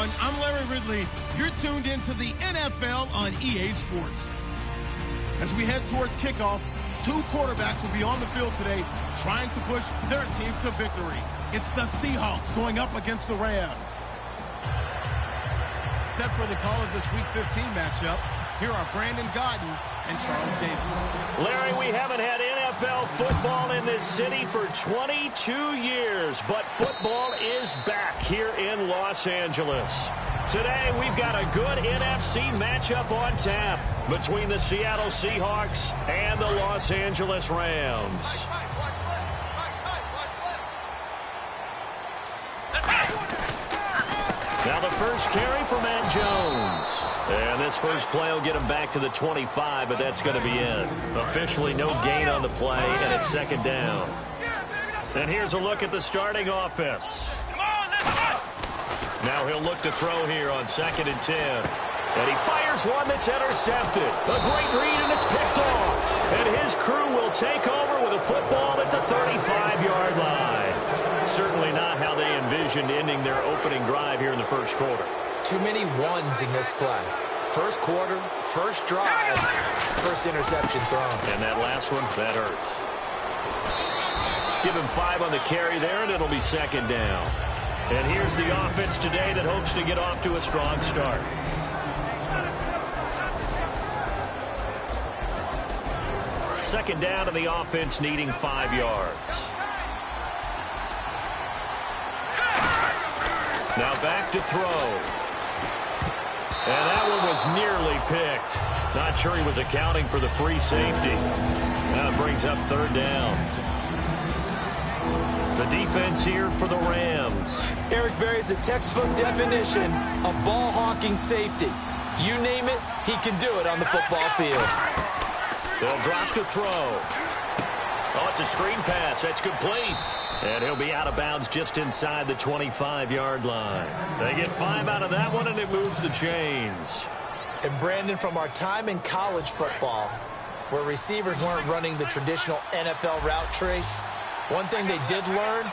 everyone. I'm Larry Ridley. You're tuned into the NFL on EA Sports. As we head towards kickoff, two quarterbacks will be on the field today trying to push their team to victory. It's the Seahawks going up against the Rams. Set for the call of this Week 15 matchup, here are Brandon Godden and Charles Davis. Larry, we haven't had NFL football in this city for 22 years, but football is back here in Los Angeles. Today, we've got a good NFC matchup on tap between the Seattle Seahawks and the Los Angeles Rams. Now the first carry for Matt Jones. And this first play will get him back to the 25, but that's going to be it. Officially no gain on the play, and it's second down. And here's a look at the starting offense. Now he'll look to throw here on 2nd and 10. And he fires one that's intercepted. A great read, and it's picked off. And his crew will take over with a football at the 35-yard line. Certainly not how they envisioned ending their opening drive here in the first quarter. Too many ones in this play. First quarter, first drive, first interception thrown. And that last one, that hurts. Give him 5 on the carry there, and it'll be second down. And here's the offense today that hopes to get off to a strong start. Second down, and the offense needing 5 yards. Now back to throw. And that one was nearly picked. Not sure he was accounting for the free safety. Now it brings up third down. The defense here for the Rams. Eric Berry's a textbook definition of ball-hawking safety. You name it, he can do it on the football field. They'll drop to throw. Oh, it's a screen pass. That's complete. And he'll be out of bounds just inside the 25-yard line. They get 5 out of that one, and it moves the chains. And, Brandon, from our time in college football, where receivers weren't running the traditional NFL route tree, one thing they did learn,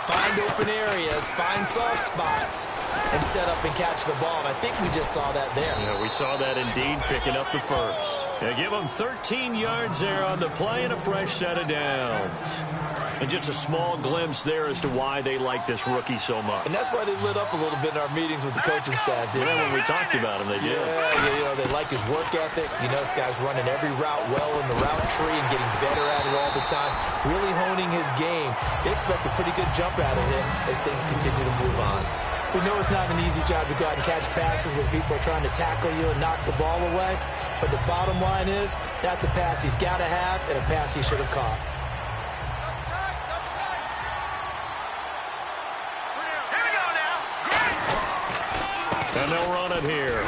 find open areas, find soft spots, and set up and catch the ball. And I think we just saw that there. Yeah, we saw that indeed, picking up the first. They give them 13 yards there on the play and a fresh set of downs. And just a small glimpse there as to why they like this rookie so much. And that's why they lit up a little bit in our meetings with the coaching staff, didn't they? When we talked about him, they did. Yeah, they like his work ethic. You know, this guy's running every route well in the route tree and getting better at it all the time, really honing his game. They expect a pretty good jump out of him as things continue to move on. We know it's not an easy job to go out and catch passes when people are trying to tackle you and knock the ball away. But the bottom line is, that's a pass he's got to have and a pass he should have caught. And they'll run it here.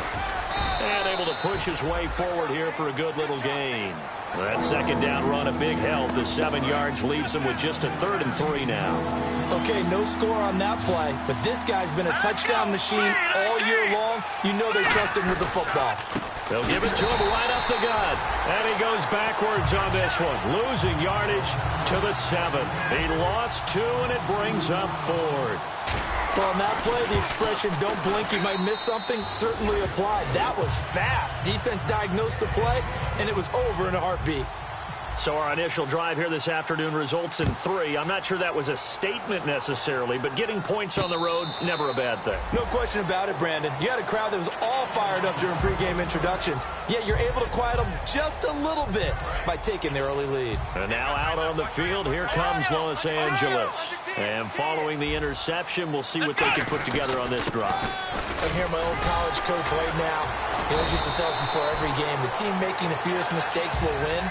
And able to push his way forward here for a good little gain. That second down run, a big help. The 7 yards leaves him with just a 3rd and 3 now. Okay, no score on that play, but this guy's been a touchdown machine all year long. You know they trust him with the football. They'll give it to him right up the gut. And he goes backwards on this one, losing yardage to the 7. He lost 2, and it brings up 4th. Well, on that play, the expression, don't blink, you might miss something, certainly applied. That was fast. Defense diagnosed the play, and it was over in a heartbeat. So our initial drive here this afternoon results in 3. I'm not sure that was a statement necessarily, but getting points on the road, never a bad thing. No question about it, Brandon. You had a crowd that was all fired up during pregame introductions, yet you're able to quiet them just a little bit by taking the early lead. And now out on the field, here comes Los Angeles. And following the interception, we'll see what they can put together on this drive. I'm here, my old college coach right now. He always used to tell us before every game, the team making the fewest mistakes will win.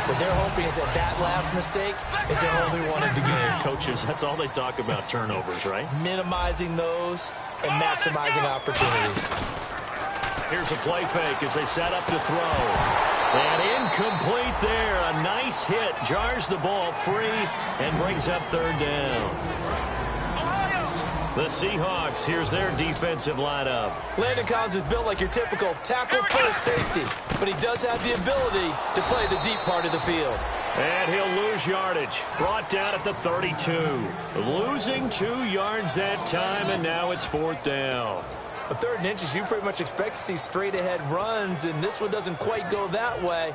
What they're hoping is that last mistake is their only one of the game. Coaches, that's all they talk about, turnovers, right? Minimizing those and maximizing opportunities. Here's a play fake as they set up to throw. And incomplete there. A nice hit. Jars the ball free and brings up 3rd down. The Seahawks, here's their defensive lineup. Landon Collins is built like your typical tackle-first safety, but he does have the ability to play the deep part of the field. And he'll lose yardage. Brought down at the 32. Losing 2 yards that time, and now it's 4th down. A 3rd and inches, you pretty much expect to see straight-ahead runs, and this one doesn't quite go that way.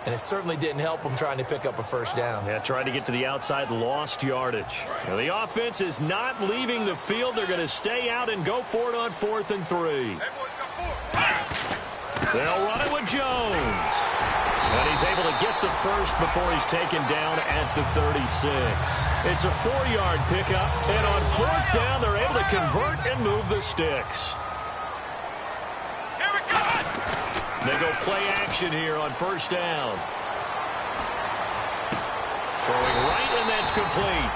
And it certainly didn't help him trying to pick up a 1st down. Yeah, trying to get to the outside, lost yardage. Now, the offense is not leaving the field. They're going to stay out and go for it on 4th and 3. They'll run it with Jones. And he's able to get the first before he's taken down at the 36. It's a 4-yard pickup, and on 4th down, they're able to convert and move the sticks. They go play action here on 1st down. Throwing right, and that's complete.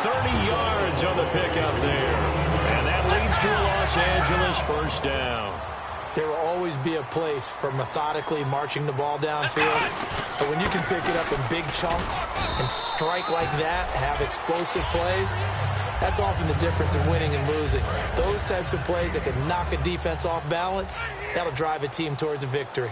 30 yards on the pickup there. And that leads to a Los Angeles 1st down. There will always be a place for methodically marching the ball downfield. But when you can pick it up in big chunks and strike like that, have explosive plays, that's often the difference in winning and losing. Those types of plays that can knock a defense off balance, that'll drive a team towards a victory.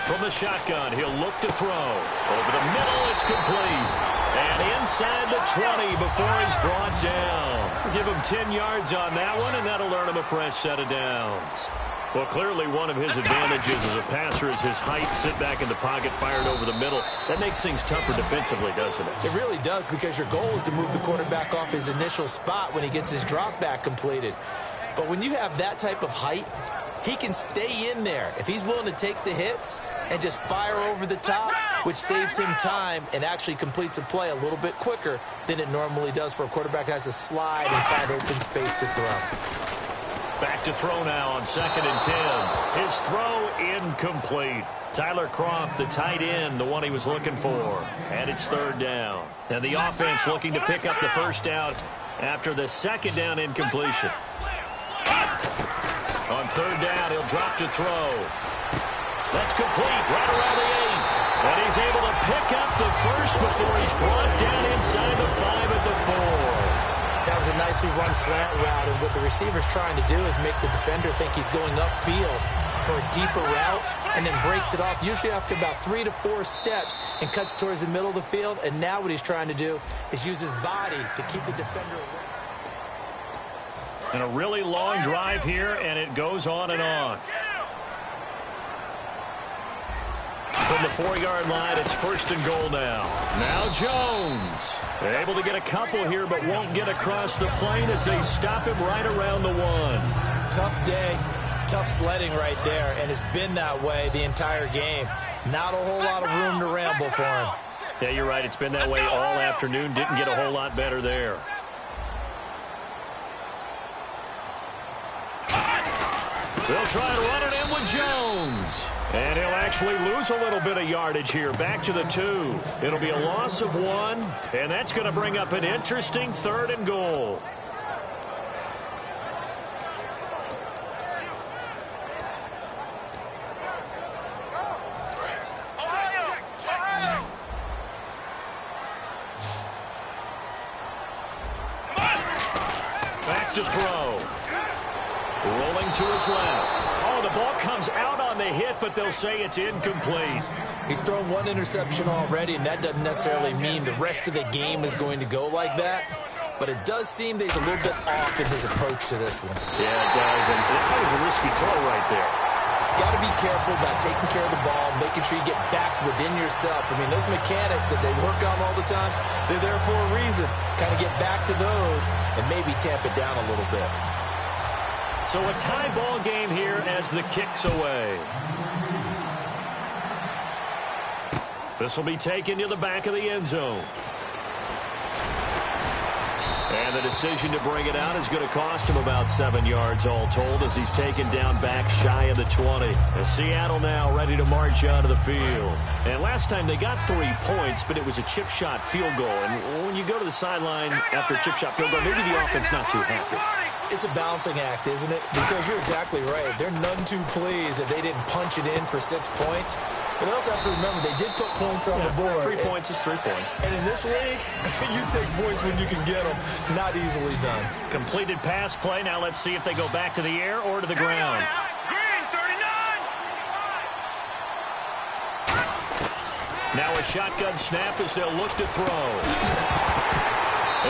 From the shotgun, he'll look to throw. Over the middle, it's complete. And inside the 20 before he's brought down. Give him 10 yards on that one, and that'll earn him a fresh set of downs. Well, clearly one of his advantages as a passer is his height. Sit back in the pocket, fired over the middle. That makes things tougher defensively, doesn't it? It really does, because your goal is to move the quarterback off his initial spot when he gets his drop back completed. But when you have that type of height, he can stay in there if he's willing to take the hits and just fire over the top, which saves him time and actually completes a play a little bit quicker than it normally does for a quarterback who has to slide and find open space to throw. Back to throw now on 2nd and 10. His throw incomplete. Tyler Kroft, the tight end, the one he was looking for. And it's 3rd down. And the offense looking to pick up the 1st down after the 2nd down incompletion. On 3rd down, he'll drop to throw. That's complete right around the 8. And he's able to pick up the first before he's brought down inside the 5 at the 4. That was a nicely run slant route, and what the receiver's trying to do is make the defender think he's going upfield for a deeper route, and then breaks it off, usually after about 3 to 4 steps, and cuts towards the middle of the field. And now what he's trying to do is use his body to keep the defender away. And a really long drive here, and it goes on and on. From the 4-yard line, it's 1st and goal now. Now Jones. They're able to get a couple here, but won't get across the plane as they stop him right around the 1. Tough day, tough sledding right there, and it's been that way the entire game. Not a whole lot of room to ramble for him. Yeah, you're right. It's been that way all afternoon. Didn't get a whole lot better there. They'll try to run it in with Jones. And he'll actually lose a little bit of yardage here. Back to the 2. It'll be a loss of 1. And that's going to bring up an interesting 3rd and goal. Back to throw. Rolling to his left. Oh, the ball comes out on the hit, but they'll say it's incomplete. He's thrown 1 interception already, and that doesn't necessarily mean the rest of the game is going to go like that. But it does seem that he's a little bit off in his approach to this one. Yeah, it does, and that was a risky throw right there. Got to be careful about taking care of the ball, making sure you get back within yourself. I mean, those mechanics that they work on all the time, they're there for a reason. Kind of get back to those and maybe tamp it down a little bit. So a tie ball game here as the kick's away. This will be taken to the back of the end zone. And the decision to bring it out is going to cost him about 7 yards all told as he's taken down back shy of the 20. And Seattle now ready to march out of the field. And last time they got 3 points, but it was a chip shot field goal. And when you go to the sideline after a chip shot field goal, maybe the offense not too happy. It's a balancing act, isn't it? Because you're exactly right. They're none too pleased that they didn't punch it in for 6 points. But they also have to remember they did put points on the board. 3 points is 3 points. And in this league, you take points when you can get them. Not easily done. Completed pass play. Now let's see if they go back to the air or to the ground. Now a shotgun snap as they'll look to throw.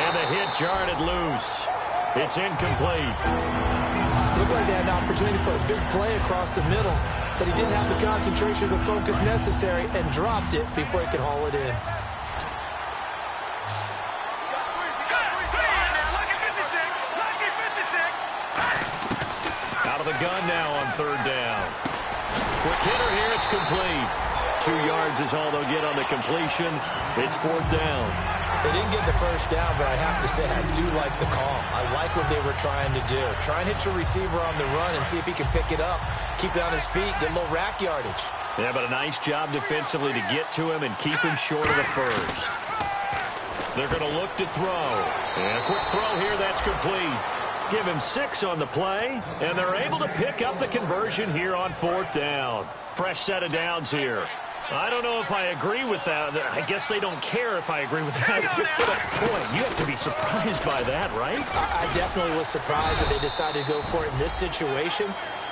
And the hit jarred it loose. It's incomplete. Looked like they had an opportunity for a big play across the middle, but he didn't have the concentration or the focus necessary and dropped it before he could haul it in. Out of the gun now on third down. Quick hitter here, it's complete. 2 yards is all they'll get on the completion. It's fourth down. They didn't get the first down, but I have to say I do like the call. I like what they were trying to do. Try and hit your receiver on the run and see if he can pick it up, keep it on his feet, get a little rack yardage. Yeah, but a nice job defensively to get to him and keep him short of the first. They're going to look to throw. And a quick throw here, that's complete. Give him 6 on the play, and they're able to pick up the conversion here on fourth down. Fresh set of downs here. I don't know if I agree with that. I guess they don't care if I agree with that. But, boy, you have to be surprised by that, right? I definitely was surprised that they decided to go for it in this situation.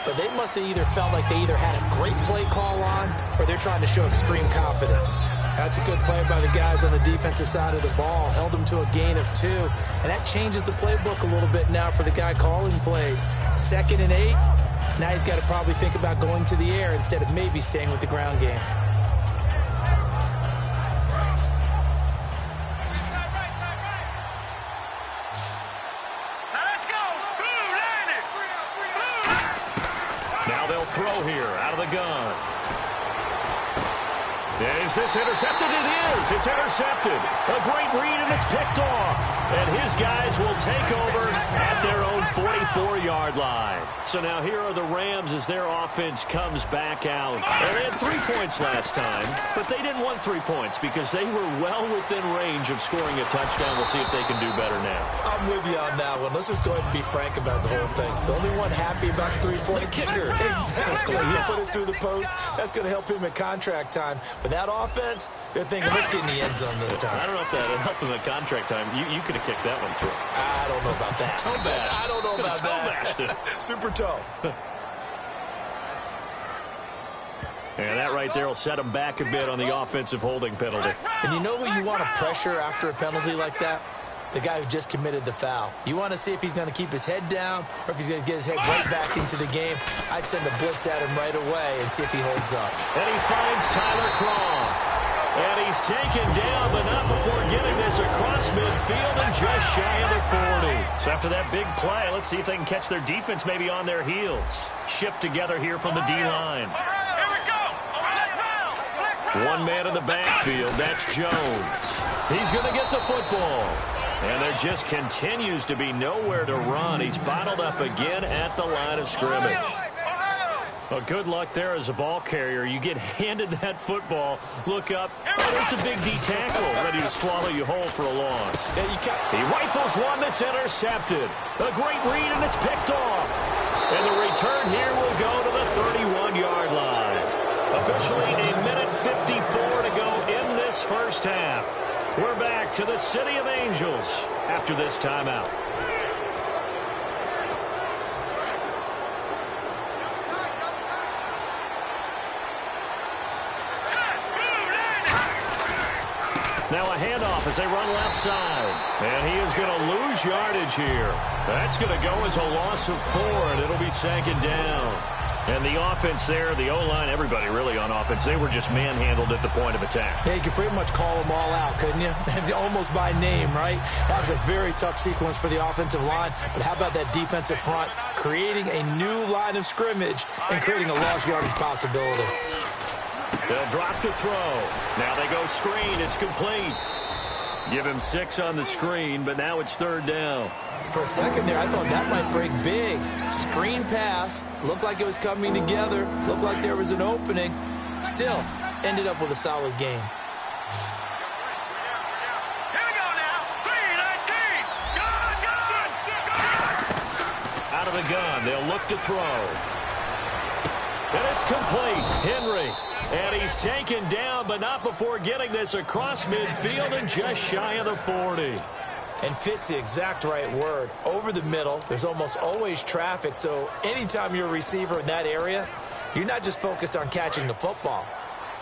But they must have either felt like they either had a great play call on or they're trying to show extreme confidence. That's a good play by the guys on the defensive side of the ball. Held them to a gain of 2. And that changes the playbook a little bit now for the guy calling plays. 2nd and 8. Now he's got to probably think about going to the air instead of maybe staying with the ground game. Now they'll throw here out of the gun. Is this intercepted? It is. It's intercepted. A great read, and it's picked off. And his guys will take over at their own 44-yard line. So now here are the Rams as their offense comes back out. And they had 3 points last time, but they didn't want 3 points because they were well within range of scoring a touchdown. We'll see if they can do better now. I'm with you on that one. Let's just go ahead and be frank about the whole thing. The only one happy about the 3-point kicker. Exactly. He put it through the post. That's going to help him at contract time. But that offense, they're thinking, let's get in the end zone this time. I don't know if that helped him at contract time. You could have kicked that one through. I don't know about that. Toe bash. I don't know about that. It. Super toe. And that right there will set him back a bit on the offensive holding penalty. And you know who you want to pressure after a penalty like that? The guy who just committed the foul. You want to see if he's going to keep his head down or if he's going to get his head right back into the game. I'd send a blitz at him right away and see if he holds up. And he finds Tyler Croft. And he's taken down, but not before getting this across midfield and just shy of the 40. So after that big play, let's see if they can catch their defense maybe on their heels. Shift together here from the D-line. One man in the backfield, that's Jones. He's going to get the football. And there just continues to be nowhere to run. He's bottled up again at the line of scrimmage. Well, good luck there as a ball carrier. You get handed that football, look up, oh, it's a big D tackle ready to swallow you whole for a loss. He rifles one that's intercepted. A great read, and it's picked off. And the return here will go to the 31-yard line. Officially a minute 54 to go in this first half. We're back to the City of Angels after this timeout. Now a handoff as they run left side. And he is going to lose yardage here. That's going to go as a loss of 4, and it'll be second down. And the offense there, the O-line, everybody really on offense, they were just manhandled at the point of attack. Yeah, you could pretty much call them all out, couldn't you? Almost by name, right? That was a very tough sequence for the offensive line. But how about that defensive front creating a new line of scrimmage and creating a lost yardage possibility? They'll drop to throw. Now they go screen. It's complete. Give him 6 on the screen, but now it's third down. For a second there, I thought that might break big. Screen pass. Looked like it was coming together. Looked like there was an opening. Still, ended up with a solid game. Here we go now. 3-19. Go. Out of the gun. They'll look to throw. And it's complete. Henry. And he's taken down, but not before getting this across midfield and just shy of the 40. And fit's the exact right word. Over the middle, there's almost always traffic, so anytime you're a receiver in that area, you're not just focused on catching the football.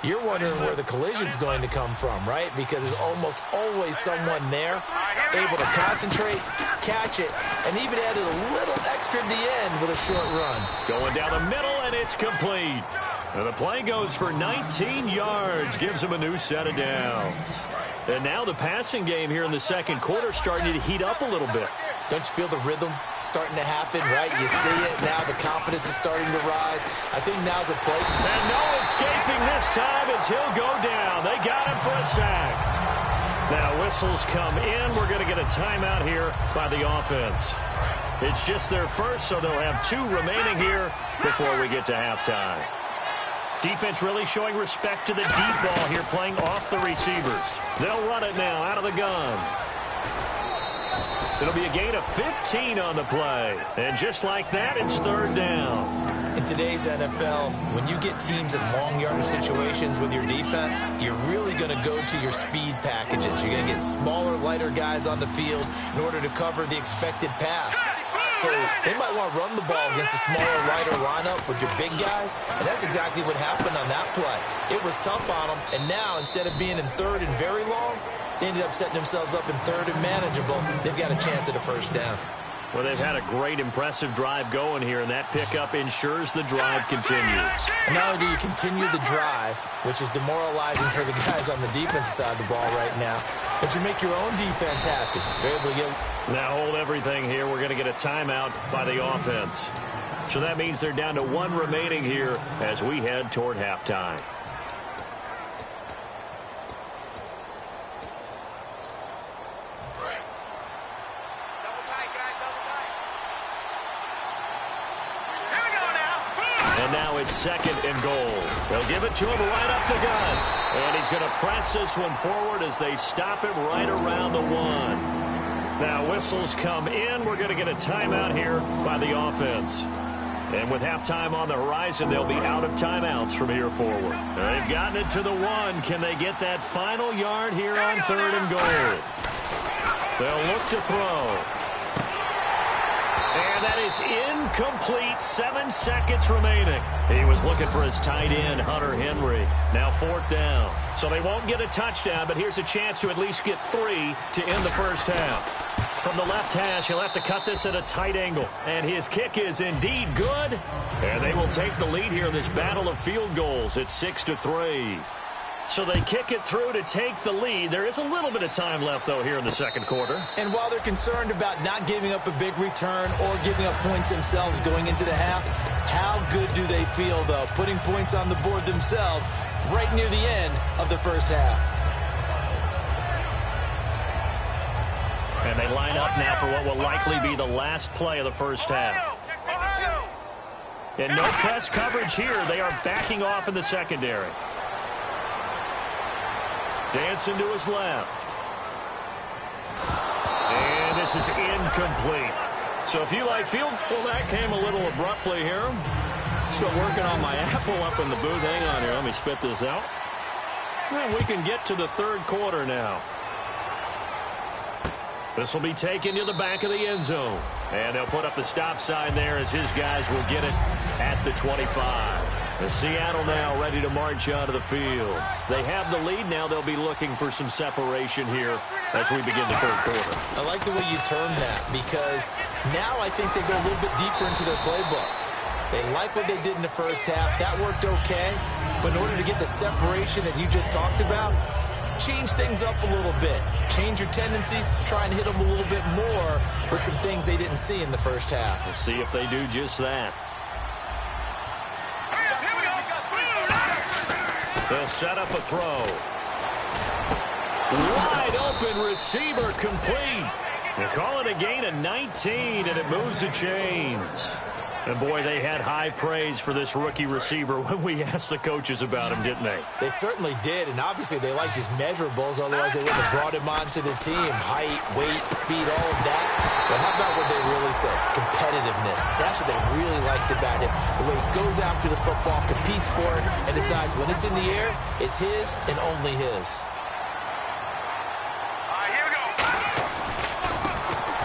You're wondering where the collision's going to come from, right? Because there's almost always someone there able to concentrate, catch it, and even added a little extra at the end with a short run. Going down the middle, and it's complete. And the play goes for 19 yards, gives him a new set of downs. And now the passing game here in the second quarter starting to heat up a little bit. Don't you feel the rhythm starting to happen, right? You see it now. The confidence is starting to rise. I think now's a play. And no escaping this time as he'll go down. They got him for a sack. Now whistles come in. We're going to get a timeout here by the offense. It's just their first, so they'll have 2 remaining here before we get to halftime. Defense really showing respect to the deep ball here, playing off the receivers. They'll run it now out of the gun. It'll be a gain of 15 on the play. And just like that, it's third down. In today's NFL, when you get teams in long yardage situations with your defense, you're really going to go to your speed packages. You're going to get smaller, lighter guys on the field in order to cover the expected pass. So they might want to run the ball against a smaller, lighter lineup with your big guys, and that's exactly what happened on that play. It was tough on them, and now instead of being in third and very long, they ended up setting themselves up in third and manageable. They've got a chance at a first down. Well, they've had a great, impressive drive going here, and that pickup ensures the drive continues. And not only do you continue the drive, which is demoralizing for the guys on the defensive side of the ball right now, but you make your own defense happy. They're able to get... Now hold everything here. We're going to get a timeout by the offense. So that means they're down to 1 remaining here as we head toward halftime. And now it's second and goal. They'll give it to him right up the gut. And he's going to press this one forward as they stop it right around the 1. Now whistles come in. We're going to get a timeout here by the offense. And with halftime on the horizon, they'll be out of timeouts from here forward. They've gotten it to the 1. Can they get that final yard here on third and goal? They'll look to throw. And that is incomplete. 7 seconds remaining. He was looking for his tight end, Hunter Henry. Now fourth down. So they won't get a touchdown, but here's a chance to at least get 3 to end the first half. From the left hash, he'll have to cut this at a tight angle. And his kick is indeed good. And they will take the lead here in this battle of field goals at 6-3. So they kick it through to take the lead. There is a little bit of time left, though, here in the second quarter. And while they're concerned about not giving up a big return or giving up points themselves going into the half, how good do they feel, though, putting points on the board themselves right near the end of the first half? And they line up now for what will likely be the last play of the first half. And no press coverage here. They are backing off in the secondary. Dancing to his left. And this is incomplete. So if you like field, well, that came a little abruptly here. Still working on my apple up in the booth. Hang on here. Let me spit this out. And we can get to the third quarter now. This will be taken to the back of the end zone. And they'll put up the stop sign there as his guys will get it at the 25. The Seattle now ready to march out of the field. They have the lead now. They'll be looking for some separation here as we begin the third quarter. I like the way you term that because now I think they go a little bit deeper into their playbook. They like what they did in the first half. That worked okay. But in order to get the separation that you just talked about, change things up a little bit. Change your tendencies. Try and hit them a little bit more with some things they didn't see in the first half. We'll see if they do just that. They'll set up a throw. Wide open receiver complete. They call it a gain of 19, and it moves the chains. And, boy, they had high praise for this rookie receiver when we asked the coaches about him, didn't they? They certainly did, and obviously they liked his measurables. Otherwise, they wouldn't have brought him onto the team. Height, weight, speed, all of that. But how about what they really said? Competitiveness. That's what they really liked about him. The way he goes after the football, competes for it, and decides when it's in the air, it's his and only his.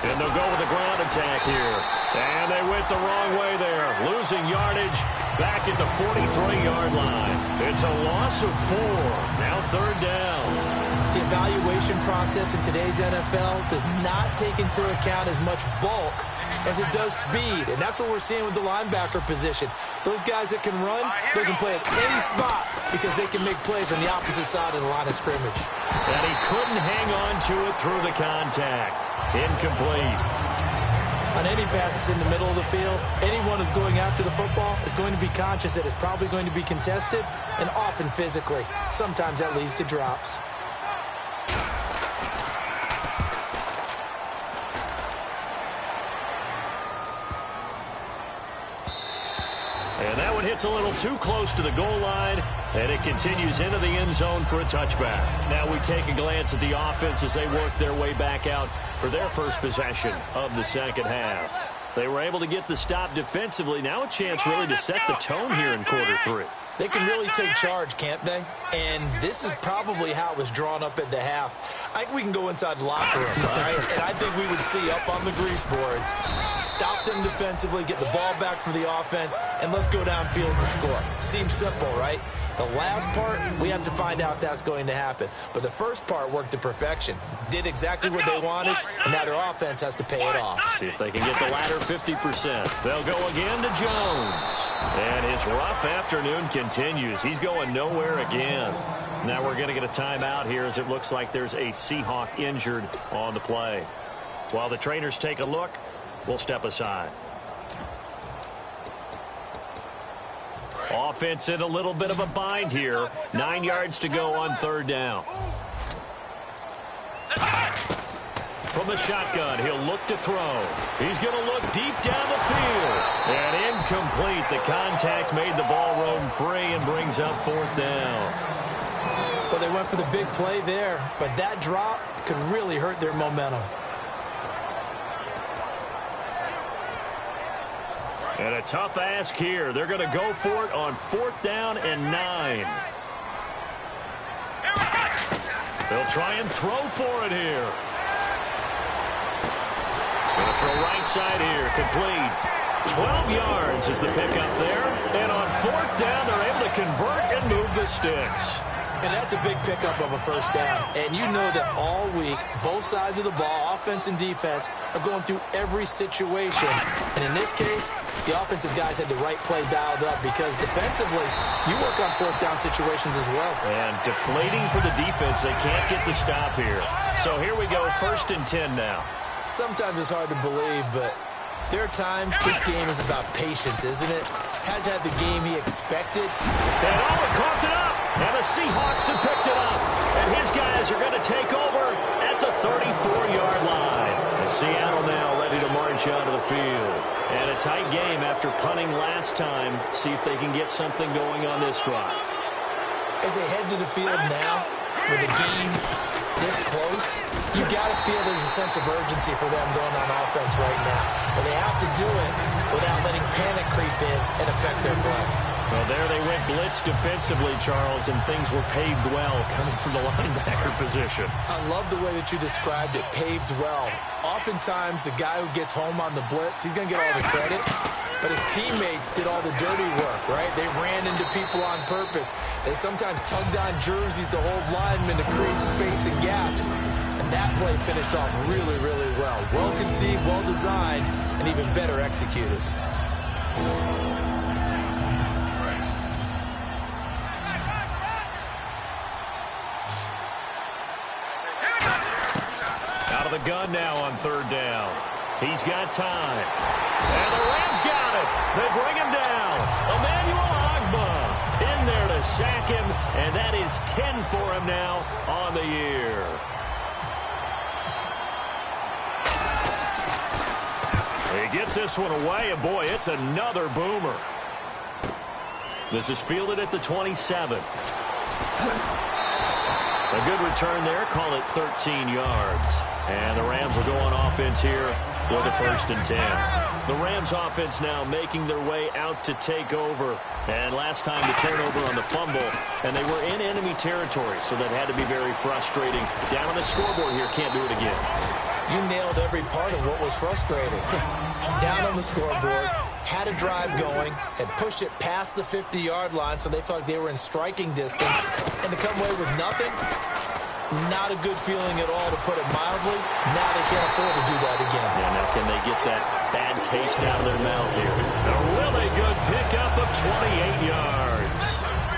And And they'll go with the ground attack here. And they went the wrong way there. Losing yardage back at the 43-yard line. It's a loss of 4. Now third down. The evaluation process in today's NFL does not take into account as much bulk as it does speed. And that's what we're seeing with the linebacker position. Those guys that can run, they can play at any spot because they can make plays on the opposite side of the line of scrimmage. And he couldn't hang on to it through the contact. Incomplete. On any passes in the middle of the field, anyone who's going after the football is going to be conscious that it's probably going to be contested and often physically. Sometimes that leads to drops. And that one hits a little too close to the goal line, and it continues into the end zone for a touchback. Now we take a glance at the offense as they work their way back out for their first possession of the second half. They were able to get the stop defensively. Now a chance really to set the tone here in quarter 3. They can really take charge, can't they? And this is probably how it was drawn up at the half. I think we can go inside the locker room, all right? And I think we would see up on the grease boards, stop them defensively, get the ball back for the offense, and let's go downfield and score. Seems simple, right? The last part, we have to find out if that's going to happen. But the first part worked to perfection. Did exactly what they wanted, and now their offense has to pay it off. See if they can get the latter 50%. They'll go again to Jones. And his rough afternoon continues. He's going nowhere again. Now we're going to get a timeout here as it looks like there's a Seahawk injured on the play. While the trainers take a look, we'll step aside. Offense in a little bit of a bind here. 9 yards to go on third down. From the shotgun, he'll look to throw. He's going to look deep down the field. And incomplete. The contact made the ball roam free and brings up fourth down. Well, they went for the big play there, but that drop could really hurt their momentum. And a tough ask here. They're going to go for it on fourth down and 9. They'll try and throw for it here. Going to throw right side here. Complete. 12 yards is the pickup there. And on fourth down, they're able to convert and move the sticks. And that's a big pickup of a first down. And you know that all week, both sides of the ball, offense and defense, are going through every situation. And in this case, the offensive guys had the right play dialed up because defensively, you work on fourth down situations as well. And deflating for the defense. They can't get the stop here. So here we go, first and 10 now. Sometimes it's hard to believe, but there are times this game is about patience, isn't it? Has had the game he expected. And he coughed it up. And the Seahawks have picked it up. And his guys are going to take over at the 34-yard line. And Seattle now ready to march out of the field. And a tight game after punting last time. See if they can get something going on this drive. As they head to the field now, with the game this close, you got to feel there's a sense of urgency for them going on offense right now. But they have to do it without letting panic creep in and affect their play. Well, there they went blitz defensively, Charles, and things were paved well coming from the linebacker position. I love the way that you described it, paved well. Oftentimes, the guy who gets home on the blitz, he's going to get all the credit, but his teammates did all the dirty work, right? They ran into people on purpose. They sometimes tugged on jerseys to hold linemen to create space and gaps. And that play finished off really, really well. Well conceived, well designed, and even better executed. Out of the gun now on third down. He's got time. And the Rams got it. They bring him down. Emmanuel Ogbah in there to sack him, and that is 10 for him now on the year. He gets this one away, and boy, it's another boomer. This is fielded at the 27. A good return there. Call it 13 yards. And the Rams will go on offense here with a first and 10. The Rams offense now making their way out to take over. And last time the turnover on the fumble, and they were in enemy territory, so that had to be very frustrating. Down on the scoreboard here, can't do it again. You nailed every part of what was frustrating. Down on the scoreboard, had a drive going, had pushed it past the 50-yard line so they felt like they were in striking distance, and to come away with nothing, not a good feeling at all, to put it mildly. Now they can't afford to do that again. Yeah, now can they get that bad taste out of their mouth here? A really good pickup of 28 yards.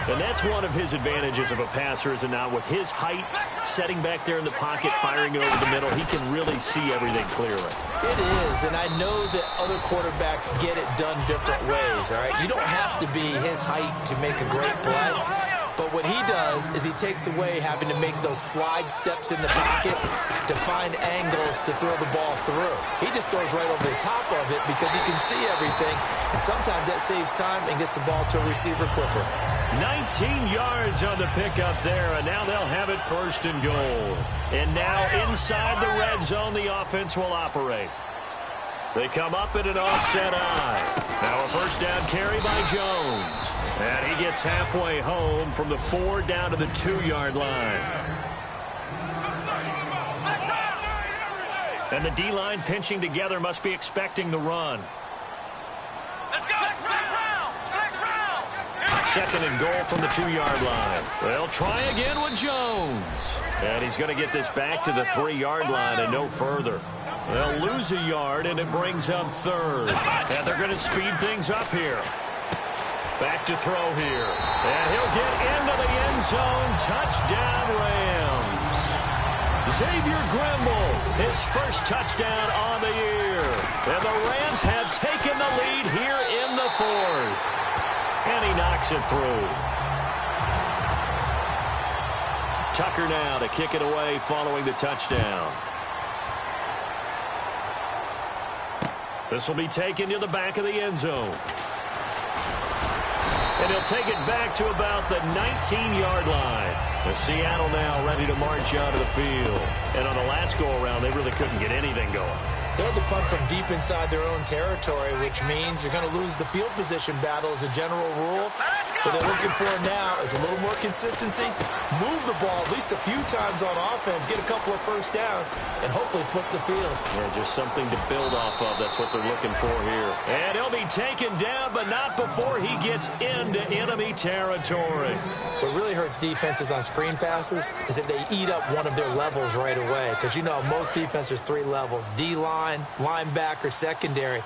And that's one of his advantages of a passer, is it not? With his height, setting back there in the pocket, firing it over the middle, he can really see everything clearly. It is, and I know that other quarterbacks get it done different ways, all right? You don't have to be his height to make a great play. But what he does is he takes away having to make those slide steps in the pocket to find angles to throw the ball through. He just throws right over the top of it because he can see everything, and sometimes that saves time and gets the ball to a receiver quicker. 19 yards on the pickup there, and now they'll have it first and goal. And now inside the red zone, the offense will operate. They come up in an offset eye. Now a first down carry by Jones. And he gets halfway home from the 4 down to the 2-yard line. And the D-line pinching together, must be expecting the run. Let's go! Second and goal from the 2-yard line. They'll try again with Jones. And he's going to get this back to the 3-yard line and no further. They'll lose a yard, and it brings up third. And they're going to speed things up here. Back to throw here. And he'll get into the end zone. Touchdown, Rams. Xavier Grimble, his first touchdown on the year. And the Rams have taken the lead here in the 4th. And he knocks it through. Tucker now to kick it away following the touchdown. This will be taken to the back of the end zone. And he'll take it back to about the 19-yard line. The Seattle now ready to march out of the field. And on the last go-around, they really couldn't get anything going. They had to punt from deep inside their own territory, which means you're going to lose the field position battle as a general rule. What they're looking for now is a little more consistency, move the ball at least a few times on offense, get a couple of first downs, and hopefully flip the field. Yeah, just something to build off of. That's what they're looking for here. And he'll be taken down, but not before he gets into enemy territory. What really hurts defenses on screen passes is that they eat up one of their levels right away. Because, you know, most defenses, 3 levels: D-line, linebacker, secondary.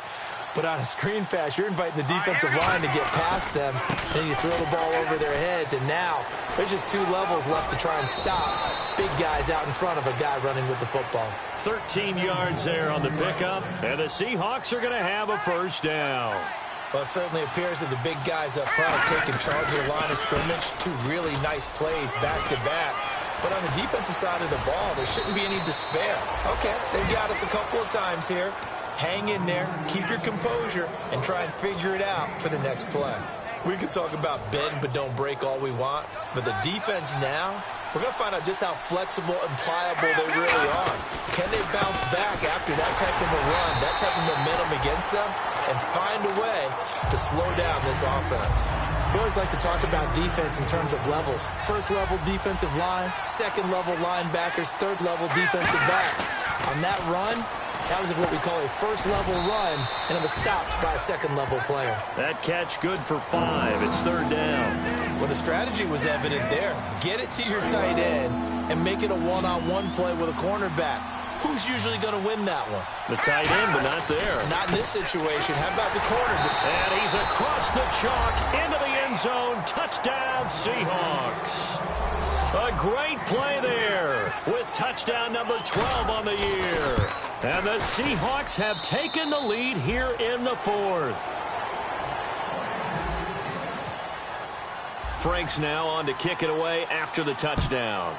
But on a screen pass, you're inviting the defensive line to get past them, and you throw the ball over their heads, and now there's just 2 levels left to try and stop big guys out in front of a guy running with the football. 13 yards there on the pickup, and the Seahawks are going to have a first down. Well, it certainly appears that the big guys up front have taken charge of the line of scrimmage. 2 really nice plays back-to-back. But on the defensive side of the ball, there shouldn't be any despair. Okay, they've got us a couple of times here. Hang in there, keep your composure, and try and figure it out for the next play. We can talk about bend but don't break all we want, but the defense now, we're going to find out just how flexible and pliable they really are. Can they bounce back after that type of a run, that type of momentum against them, and find a way to slow down this offense? We always like to talk about defense in terms of levels. First level defensive line, second level linebackers, third level defensive backs. On that run, that was what we call a first-level run, and it was stopped by a second-level player. That catch good for 5. It's third down. Well, the strategy was evident there. Get it to your tight end and make it a one-on-one play with a cornerback. Who's usually going to win that one? The tight end, but not there. Not in this situation. How about the corner? And he's across the chalk into the end zone. Touchdown, Seahawks. A great play there with touchdown number 12 on the year. And the Seahawks have taken the lead here in the 4th. Franks now on to kick it away after the touchdown.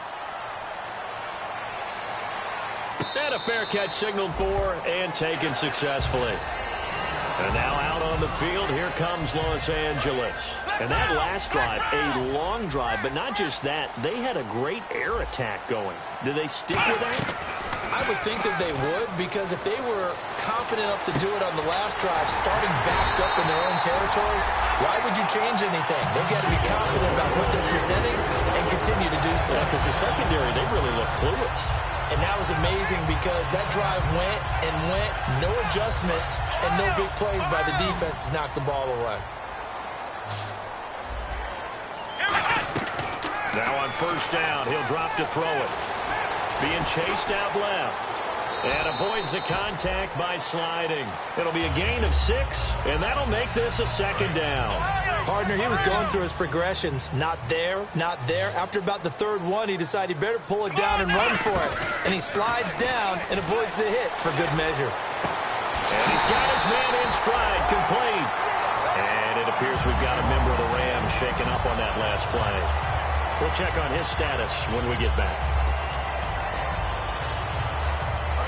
And a fair catch signaled for and taken successfully. And now out on the field, here comes Los Angeles. And that last drive, a long drive, but not just that, they had a great air attack going. Do they stick with that? I would think that they would, because if they were confident enough to do it on the last drive, starting backed up in their own territory, why would you change anything? They've got to be confident about what they're presenting and continue to do so. Yeah, because the secondary, they really look clueless. And that was amazing because that drive went and went, no adjustments, and no big plays by the defense to knock the ball away. Now on first down, he'll drop to throw it. Being chased out left. And avoids the contact by sliding. It'll be a gain of 6, and that'll make this a second down. Partner, he was going through his progressions. Not there, not there. After about the third one, he decided he better pull it down and run for it. And he slides down and avoids the hit for good measure. And he's got his man in stride, complete. And it appears we've got a member of the Rams shaken up on that last play. We'll check on his status when we get back.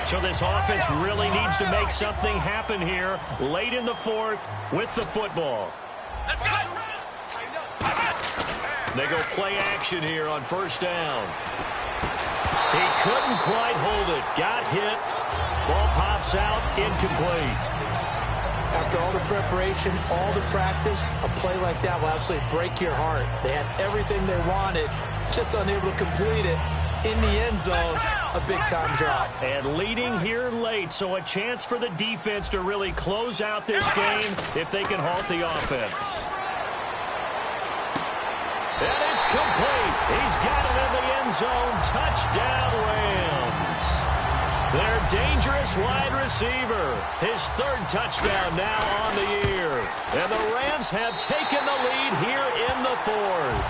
So this offense really needs to make something happen here late in the fourth with the football. They go play action here on first down. He couldn't quite hold it. Got hit. Ball pops out, incomplete. After all the preparation, all the practice, a play like that will absolutely break your heart. They had everything they wanted, just unable to complete it. In the end zone, a big-time drop. And leading here late, so a chance for the defense to really close out this game if they can halt the offense. And it's complete. He's got it in the end zone. Touchdown, Rams. Their dangerous wide receiver. His third touchdown now on the year. And the Rams have taken the lead here in the fourth.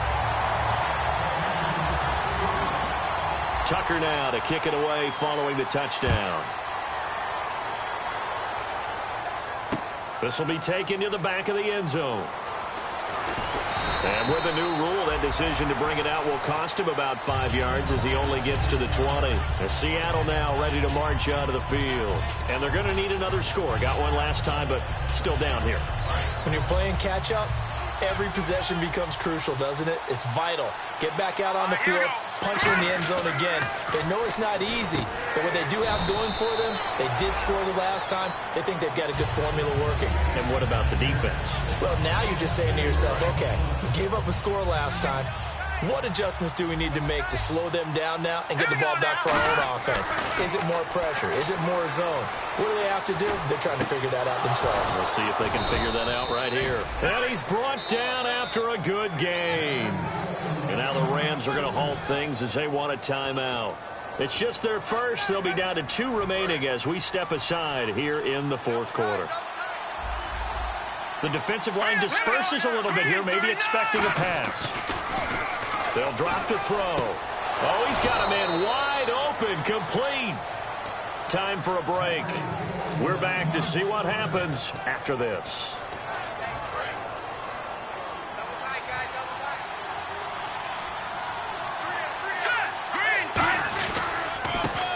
Tucker now to kick it away following the touchdown. This will be taken to the back of the end zone. And with the new rule, that decision to bring it out will cost him about 5 yards as he only gets to the 20. And Seattle now ready to march out of the field. And they're going to need another score. Got one last time, but still down here. When you're playing catch-up, every possession becomes crucial, doesn't it? It's vital. Get back out on the field, punch it in the end zone again. They know it's not easy, but what they do have going for them, they did score the last time. They think they've got a good formula working. And what about the defense? Well, now you're just saying to yourself, okay, we gave up a score last time. What adjustments do we need to make to slow them down now and get the ball back for our own offense? Is it more pressure? Is it more zone? What do they have to do? They're trying to figure that out themselves. We'll see if they can figure that out right here. And he's brought down after a good game. And now the Rams are going to halt things as they want a timeout. It's just their first. They'll be down to 2 remaining as we step aside here in the fourth quarter. The defensive line disperses a little bit here, maybe expecting a pass. They'll drop to throw. Oh, he's got a man wide open, complete. Time for a break. We're back to see what happens after this.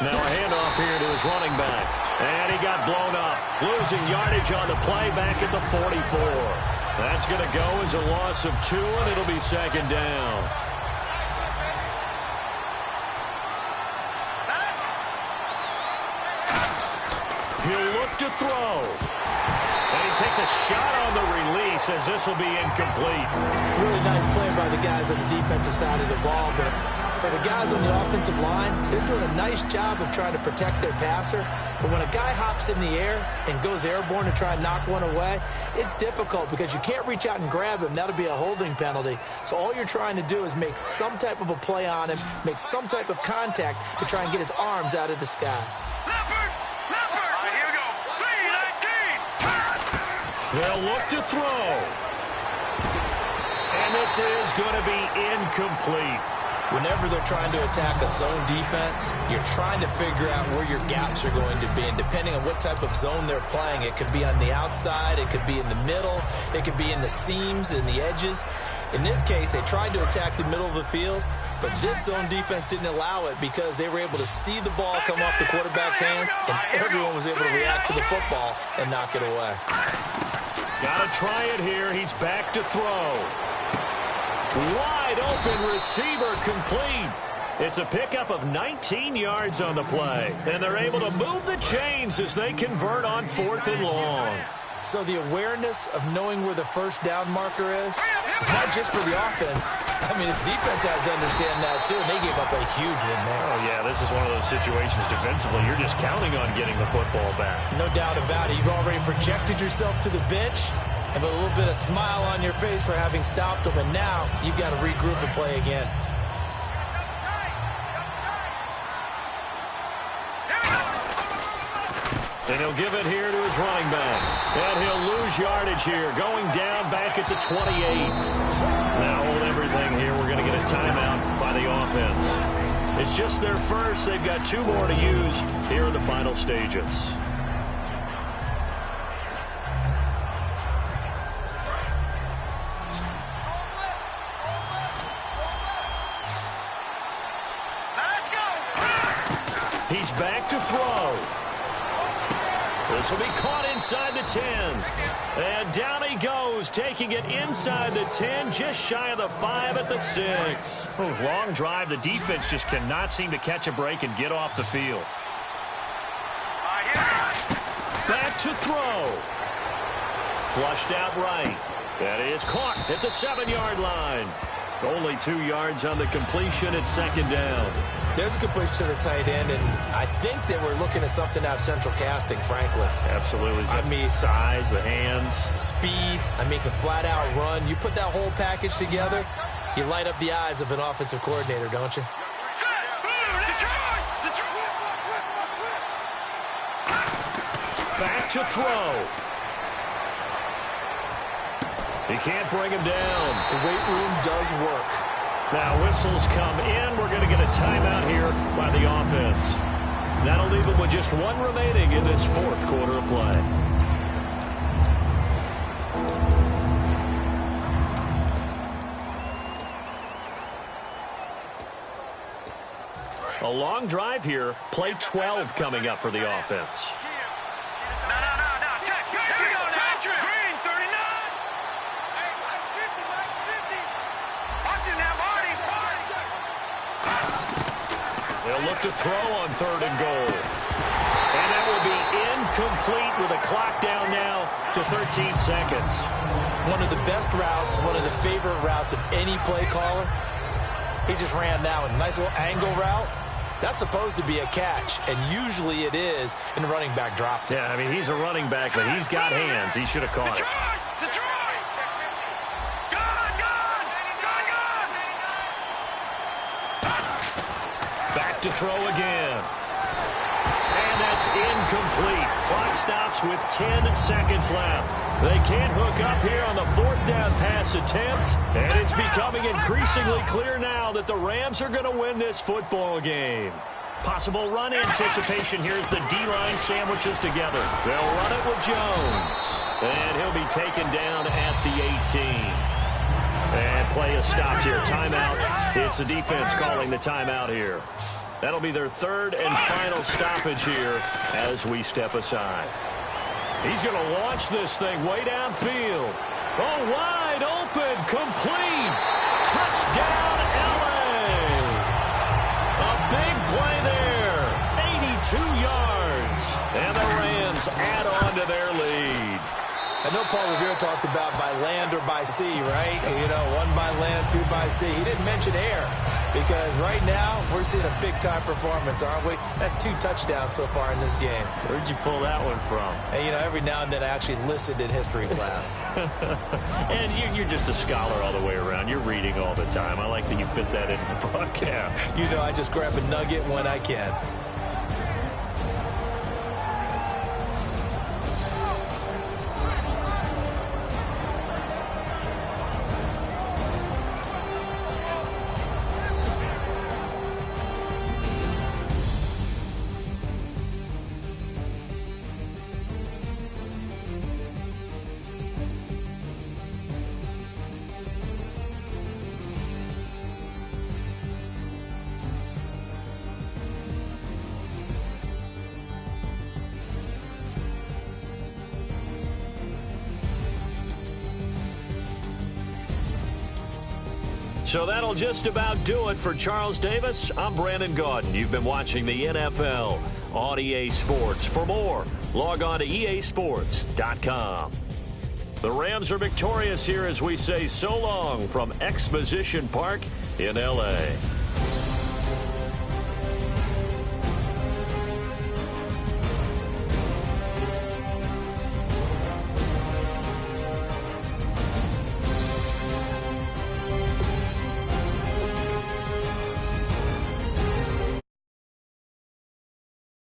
Now a handoff here to his running back. And he got blown up. Losing yardage on the play back at the 44. That's going to go as a loss of 2, and it'll be second down. He'll look to throw. And he takes a shot on the release as this will be incomplete. Really nice play by the guys on the defensive side of the ball, but for the guys on the offensive line, they're doing a nice job of trying to protect their passer. But when a guy hops in the air and goes airborne to try and knock one away, it's difficult because you can't reach out and grab him. That'll be a holding penalty. So all you're trying to do is make some type of a play on him, make some type of contact to try and get his arms out of the sky. They'll look to throw. And this is going to be incomplete. Whenever they're trying to attack a zone defense, you're trying to figure out where your gaps are going to be. And depending on what type of zone they're playing, it could be on the outside, it could be in the middle, it could be in the seams and the edges. In this case, they tried to attack the middle of the field, but this zone defense didn't allow it because they were able to see the ball come off the quarterback's hands, and everyone was able to react to the football and knock it away. Got to try it here. He's back to throw. Wide open receiver, complete. It's a pickup of 19 yards on the play. And they're able to move the chains as they convert on 4th and long. So the awareness of knowing where the first down marker is, it's not just for the offense. I mean, his defense has to understand that, too, and they gave up a huge one there. Oh, yeah, this is one of those situations defensively. You're just counting on getting the football back. No doubt about it. You've already projected yourself to the bench and with a little bit of smile on your face for having stopped them, and now you've got to regroup and play again. And he'll give it here to his running back. And he'll lose yardage here, going down back at the 28. Now hold everything here. We're going to get a timeout by the offense. It's just their first. They've got 2 more to use here in the final stages. He's back to throw. This will be caught inside the 10. And down he goes, taking it inside the 10, just shy of the 5 at the 6. Long drive. The defense just cannot seem to catch a break and get off the field. Back to throw. Flushed out right. That is caught at the 7-yard line. Only 2 yards on the completion at second down. There's a good push to the tight end, and I think that we're looking at something out of central casting, frankly. Absolutely. I mean, size, the hands. Speed. I mean, can flat out run. You put that whole package together, you light up the eyes of an offensive coordinator, don't you? Back to throw. He can't bring him down. The weight room does work. Now whistles come in. We're going to get a timeout here by the offense. That'll leave them with just 1 remaining in this 4th quarter of play. A long drive here. Play 12 coming up for the offense. They'll look to throw on 3rd and goal. And that will be incomplete with a clock down now to 13 seconds. One of the best routes, one of the favorite routes of any play caller. He just ran that one. Nice little angle route. That's supposed to be a catch, and usually it is, and the running back dropped it. Yeah, I mean, he's a running back, but he's got hands. He should have caught it. Back to throw again. And that's incomplete. Clock stops with 10 seconds left. They can't hook up here on the 4th down pass attempt. And it's becoming increasingly clear now that the Rams are going to win this football game. Possible run anticipation here as the D-line sandwiches together. They'll run it with Jones. And he'll be taken down at the 18. And play is stopped here. Timeout. It's the defense calling the timeout here. That'll be their 3rd and final stoppage here as we step aside. He's going to launch this thing way downfield. Oh, wide open, complete. Touchdown, L.A. A big play there. 82 yards. And the Rams add on to their lead. I know Paul Revere talked about by land or by sea, right? You know, 1 by land, 2 by sea. He didn't mention air because right now we're seeing a big-time performance, aren't we? That's 2 touchdowns so far in this game. Where'd you pull that one from? And, you know, every now and then I actually listened in history class. And you're just a scholar all the way around. You're reading all the time. I like that you fit that into the broadcast. You know, I just grab a nugget when I can. So that'll just about do it for Charles Davis. I'm Brandon Gaudin. You've been watching the NFL on EA Sports. For more Log on to easports.com. The Rams are victorious here as we say so long from Exposition Park in L.A.